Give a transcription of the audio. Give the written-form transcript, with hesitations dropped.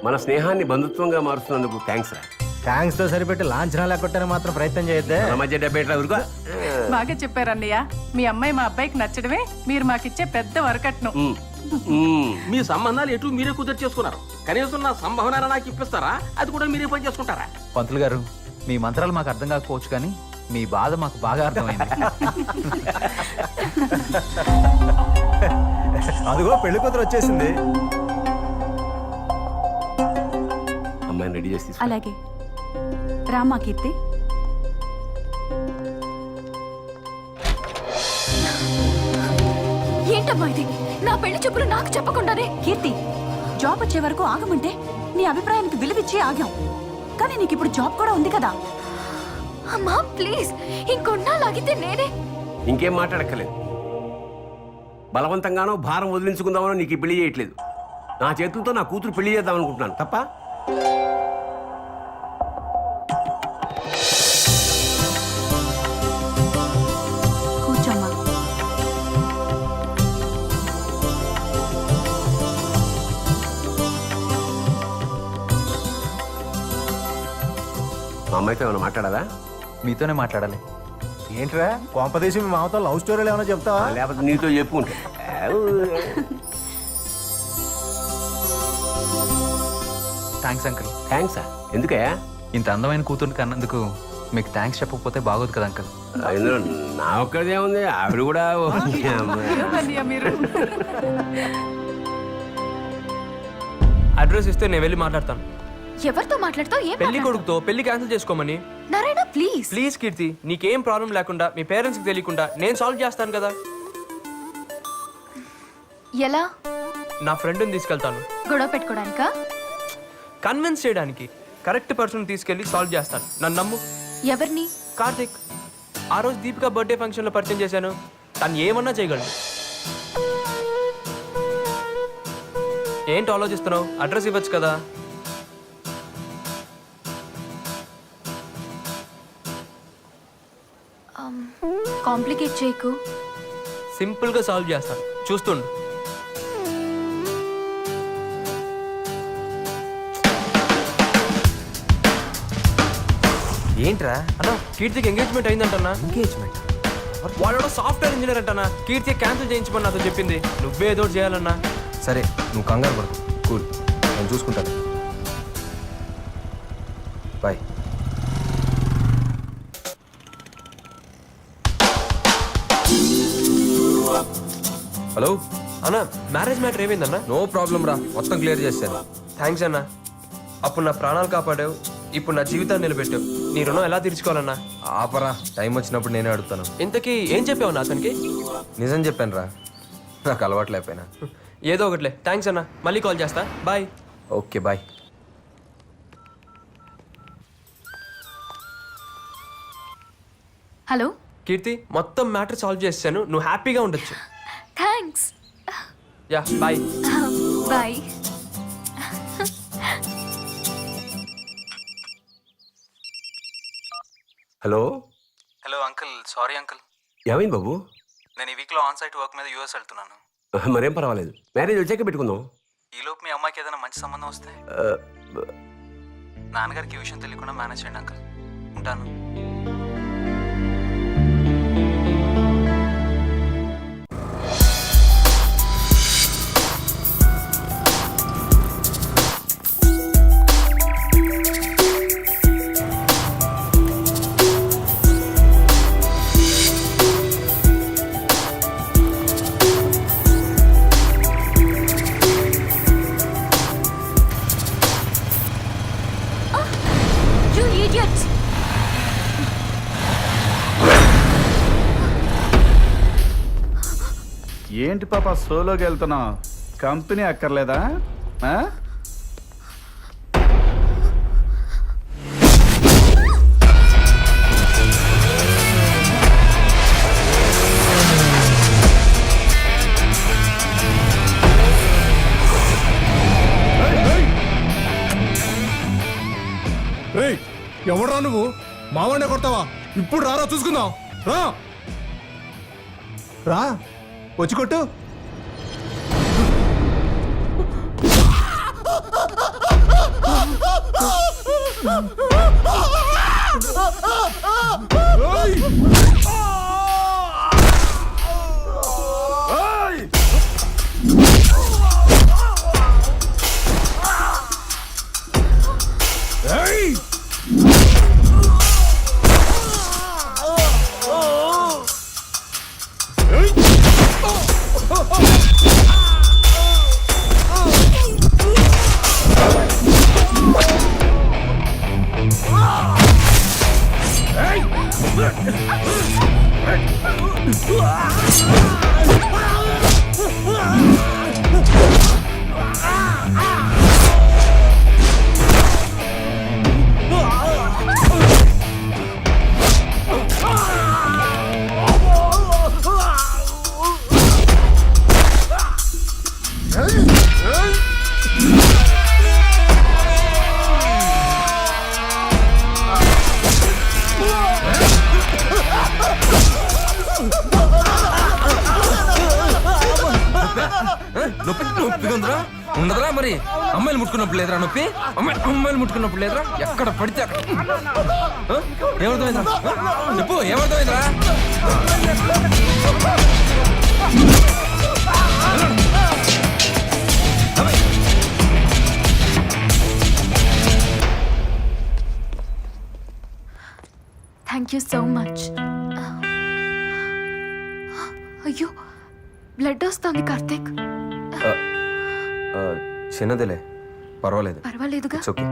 మన స్నేహాన్ని బంధుత్వంగా మారుస్తున్నందుకు థ్యాంక్స్ రా. థ్యాంక్స్ తో సరిపెట్టి లాంఛనాలు ఎక్కొట్టని మాత్రం ప్రయత్నం చేయొద్దే. మన మధ్య 70 ఊరుకో. బాగా చెప్పారు అన్నయ్య. మీ అమ్మాయి మా అబ్బాయికి నచ్చడమే మీరు మాకిచ్చే పెద్ద వరకట్నం. మీ సంబంధాలు ఎటు మీరే కుదిరి చేసుకున్నారు. కనీసం నా సంభావన నాకు ఇప్పిస్తారా? అది కూడా మీరే పని చేసుకుంటారా? పంతులు గారు, మీ మంత్రాలు మాకు అర్థం కాకపోవచ్చు, కానీ మీ బాధ మాకు బాగా అర్థమైంది. అదిగో పెళ్లి కూతురు వచ్చేసింది. అమ్మాయిని రెడీ చేసి తీసుకురా. అలాగే రామా కీర్తి. ఏంటమ్మా ఇది? నా పెళ్లి చెప్పులు నాకు చెప్పకుండానే. కీర్తి, జాబ్ వచ్చే వరకు ఆగమంటే నీ అభిప్రాయానికి విలువిచ్చి ఆగాం, కానీ నీకు ఇప్పుడు జాబ్ కూడా ఉంది కదా. అమ్మా ప్లీజ్, ఇంకొన్నాళ్ళాగితే నేనే. ఇంకేం మాట్లాడక్కర్లేదు. బలవంతంగానో భారం వదిలించుకుందామనో నీకు ఈ పెళ్లి చేయట్లేదు. నా చేతులతో నా కూతురు పెళ్లి చేద్దాం అనుకుంటున్నాను తప్ప. కూర్చోమ్మా. మా అమ్మాయితో ఏమైనా మాట్లాడాలా? మీతోనే మాట్లాడాలి. ఏంట్రా కొంపదేశం మీ మామతో లవ్ స్టోరీలు ఏమైనా చెప్తావా? లేకపోతే నీతో చెప్పుకుంటే. Thanks uncle. థ్యాంక్సా? ఎందుకయ్యా? ఇంత అందమైన కూతురు కన్నందుకు మీకు థ్యాంక్స్ చెప్పకపోతే బాగోదు కదా అంకుల్. ఇందులో నా ఒక్కదే ఉంది, ఆవిడ కూడా. అన్నయ్య మీరు అడ్రస్ ఇస్తే నేను వెళ్ళి మాట్లాడతాను. ఎవరితో మాట్లాడుతావు? ఏం పెళ్లి కొడుకుతో పెళ్లి క్యాన్సిల్ చేసుకోమని. నారాయణ ప్లీజ్. ప్లీజ్ కీర్తి, నీకేం ప్రాబ్లం లేకుండా మీ పేరెంట్స్ కి తెలియకుండా నేను సాల్వ్ చేస్తాను కదా. ఎలా? నా ఫ్రెండ్ని తీసుకెళ్తాను. గొడవ పెట్టుకోవడానికా? కన్విన్స్ చేయడానికి. కరెక్ట్ పర్సన్ తీసుకెళ్లి సాల్వ్ చేస్తాను, నన్ను నమ్ము. ఎవరిని? కార్తిక్. ఆ రోజు దీపిక బర్త్డే ఫంక్షన్ లో పరిచయం చేశాను. తను ఏమన్నా చేయగలడు. ఏంటి ఆలోచిస్తున్నావు? అడ్రస్ ఇవ్వచ్చు కదా. కాంప్లికేట్ చేయకు. సింపుల్ గా సాల్వ్ చేస్తాను, చూస్తుండు. ఏంట్రా అన్నా, కీర్తికి ఎంగేజ్మెంట్ అయిందంటన్నా. ఎంగేజ్మెంట్? వాడు సాఫ్ట్వేర్ ఇంజనీర్ అంటన్నా. కీర్తి క్యాన్సిల్ చేయించమని నాతో చెప్పింది. నువ్వే ఏదో ఒకటి చేయాలన్నా. సరే, నువ్వు కంగారు పడకు. కూల్, నేను చూసుకుంటాను. బాయ్. హలో అన్నా, మ్యారేజ్ మ్యాటర్ ఏమైందన్నా? నో ప్రాబ్లం రా, మొత్తం క్లియర్ చేశాను. థ్యాంక్స్ అన్నా. అప్పుడు నా ప్రాణాలు కాపాడావు, ఇప్పుడు నా జీవితాన్ని నిలబెట్టావు. నీ రుణం ఎలా తీర్చుకోవాలన్నా? ఆపరా, టైం వచ్చినప్పుడు నేనే అడుగుతాను. ఇంతకీ ఏం చెప్పావు అతనికి? నిజం చెప్పాను రా, నాకు అలవాట్లేకపోయినా. ఏదో ఒకటిలే. థ్యాంక్స్ అన్నా, మళ్ళీ కాల్ చేస్తా. Bye. Okay bye. Hello Keerthi, మొత్తం మ్యాటర్ సాల్వ్ చేశాను. నువ్వు హ్యాపీగా ఉండొచ్చు. Thanks. Yeah bye. Bye. Hello. Hello uncle, sorry uncle. ఏమైంది బాబు? నేను ఈ వీక్లో ఆన్ సైట్ వర్క్ మీద యూఎస్ వెళ్తున్నాను. మరేం పర్వాలేదు, మ్యారేజ్ వచ్చాక పెట్టుకుందాం. ఈలోపు మీ అమ్మాయికి ఏదైనా మంచి సంబంధం వస్తే నాన్నగారికి ఈ విషయం తెలియకుండా మేనేజ్ చేయండి అంకుల్. ఉంటాను. You idiots! ఏంటి పాప సోలోకి వెళ్తున్నావు? కంపెనీ అక్కర్లేదా? ఎవడరా నువ్వు? మావాడినే కొడతావా? ఇప్పుడు రారా చూసుకుందాం. రా రా, వచ్చి కొట్టు. ఉండదురా మరి అమ్మాయిలు ముట్టుకున్నప్పుడు లేదురా నొప్పి అమ్మాయిలు ముట్టుకున్నప్పుడు లేదురా ఎక్కడ పడితే అక్కడ ఆ? ఏమర్థమైందిరా ఆ? చెప్పు ఏమర్థమైందిరా థ్యాంక్ యూ సో మచ్. అయ్యో బ్లడ్ వస్తుంది కార్తీక్. చిన్నదిలే, పర్వాలేదు. పర్వాలేదుగా. It's okay.